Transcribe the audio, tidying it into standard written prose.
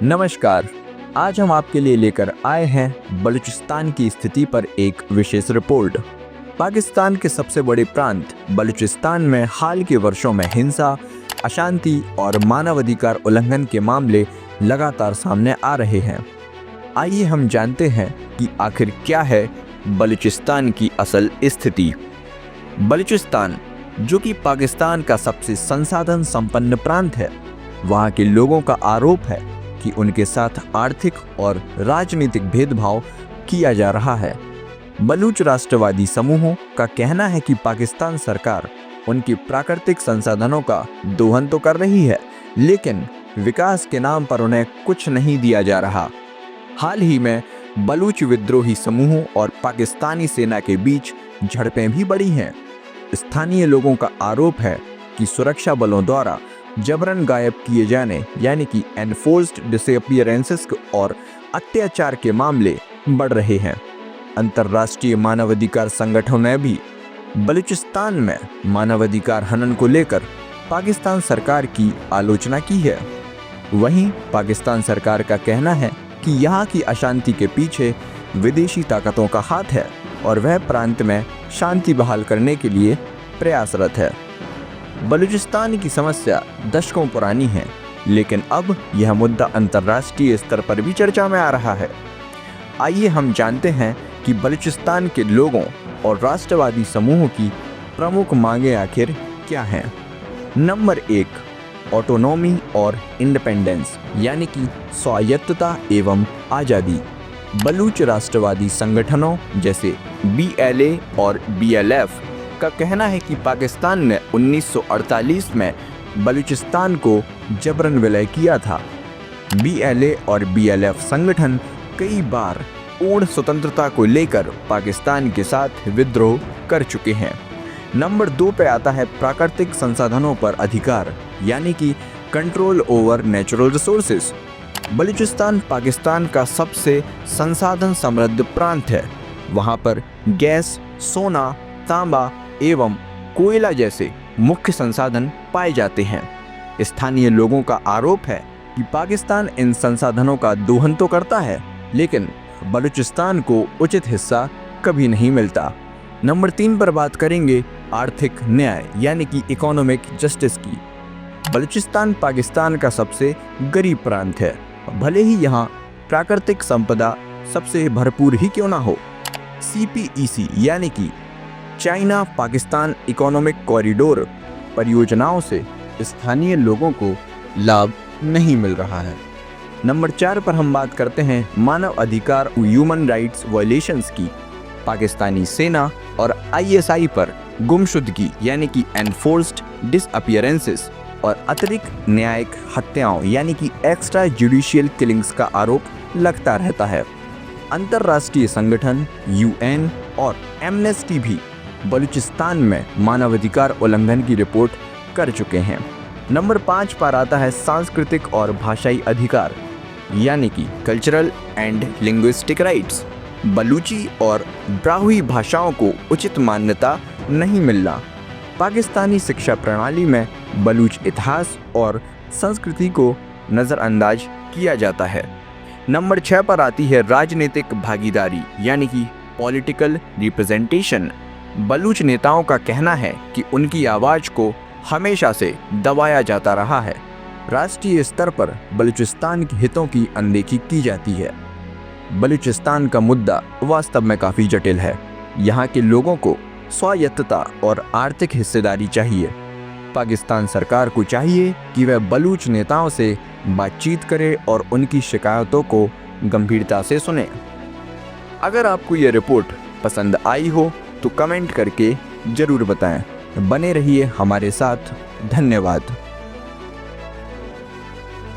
नमस्कार। आज हम आपके लिए लेकर आए हैं बलूचिस्तान की स्थिति पर एक विशेष रिपोर्ट। पाकिस्तान के सबसे बड़े प्रांत बलूचिस्तान में हाल के वर्षों में हिंसा, अशांति और मानवाधिकार उल्लंघन के मामले लगातार सामने आ रहे हैं। आइए हम जानते हैं कि आखिर क्या है बलूचिस्तान की असल स्थिति। बलूचिस्तान, जो कि पाकिस्तान का सबसे संसाधन संपन्न प्रांत है, वहाँ के लोगों का आरोप है कि उनके साथ आर्थिक और राजनीतिक भेदभाव किया जा रहा है। बलूच राष्ट्रवादी समूहों का कहना है कि पाकिस्तान सरकार उनकी प्राकृतिक संसाधनों का दोहन तो कर रही है, लेकिन विकास के नाम पर उन्हें कुछ नहीं दिया जा रहा। हाल ही में बलूच विद्रोही समूहों और पाकिस्तानी सेना के बीच झड़पें भी बढ़ी हैं। स्थानीय लोगों का आरोप है कि सुरक्षा बलों द्वारा जबरन गायब किए जाने यानी कि एनफोर्स्ड डिसअपीयरेंसेस और अत्याचार के मामले बढ़ रहे हैं। अंतर्राष्ट्रीय मानवाधिकार संगठनों ने भी बलूचिस्तान में मानवाधिकार हनन को लेकर पाकिस्तान सरकार की आलोचना की है। वहीं पाकिस्तान सरकार का कहना है कि यहाँ की अशांति के पीछे विदेशी ताकतों का हाथ है और वह प्रांत में शांति बहाल करने के लिए प्रयासरत है। बलूचिस्तान की समस्या दशकों पुरानी है, लेकिन अब यह मुद्दा अंतर्राष्ट्रीय स्तर पर भी चर्चा में आ रहा है। आइए हम जानते हैं कि बलूचिस्तान के लोगों और राष्ट्रवादी समूहों की प्रमुख मांगें आखिर क्या हैं। नंबर 1, ऑटोनॉमी और इंडिपेंडेंस यानी कि स्वायत्तता एवं आज़ादी। बलूच राष्ट्रवादी संगठनों जैसे BLA और BLF का कहना है कि पाकिस्तान ने 1948 में बलूचिस्तान को जबरन विलय किया था। BLA और BLF संगठन कई बार पूर्ण स्वतंत्रता को लेकर पाकिस्तान के साथ विद्रोह कर चुके हैं। नंबर 2 पे आता है प्राकृतिक संसाधनों पर अधिकार यानी कि control over natural resources. Balochistan Pakistan का सबसे संसाधन समृद्ध प्रांत है। वहाँ पर गैस, सोना, तांबा एवं कोयला जैसे मुख्य संसाधन पाए जाते हैं। स्थानीय लोगों का आरोप है कि पाकिस्तान इन संसाधनों का दोहन तो करता है, लेकिन बलूचिस्तान को उचित हिस्सा कभी नहीं मिलता। नंबर 3 पर बात करेंगे आर्थिक न्याय यानी कि इकोनॉमिक जस्टिस की। बलूचिस्तान पाकिस्तान का सबसे गरीब प्रांत है, भले ही यहाँ प्राकृतिक संपदा सबसे भरपूर ही क्यों ना हो। CPEC यानी कि चाइना पाकिस्तान इकोनॉमिक कॉरिडोर परियोजनाओं से स्थानीय लोगों को लाभ नहीं मिल रहा है। नंबर 4 पर हम बात करते हैं मानव अधिकार ह्यूमन राइट्स वायलेशंस की। पाकिस्तानी सेना और ISI पर गुमशुदगी यानी कि एनफोर्स्ड डिसअपीयरेंसेस और अतिरिक्त न्यायिक हत्याओं यानी कि एक्स्ट्रा जुडिशियल किलिंग्स का आरोप लगता रहता है। अंतर्राष्ट्रीय संगठन UN और एमनेस्टी भी बलूचिस्तान में मानवाधिकार उल्लंघन की रिपोर्ट कर चुके हैं। नंबर 5 पर आता है सांस्कृतिक और भाषाई अधिकार यानी कि cultural and linguistic rights. Baluchi और ब्राहुई भाषाओं को उचित मान्यता नहीं मिलना। पाकिस्तानी शिक्षा प्रणाली में बलूच इतिहास और संस्कृति को नज़रअंदाज किया जाता है। नंबर 6 पर आती है राजनीतिक भागीदारी यानी कि पॉलिटिकल रिप्रेजेंटेशन। बलूच नेताओं का कहना है कि उनकी आवाज़ को हमेशा से दबाया जाता रहा है। राष्ट्रीय स्तर पर बलूचिस्तान के हितों की अनदेखी की जाती है। बलूचिस्तान का मुद्दा वास्तव में काफ़ी जटिल है। यहाँ के लोगों को स्वायत्तता और आर्थिक हिस्सेदारी चाहिए। पाकिस्तान सरकार को चाहिए कि वह बलूच नेताओं से बातचीत करे और उनकी शिकायतों को गंभीरता से सुने। अगर आपको यह रिपोर्ट पसंद आई हो तो कमेंट करके ज़रूर बताएं। बने रहिए हमारे साथ। धन्यवाद।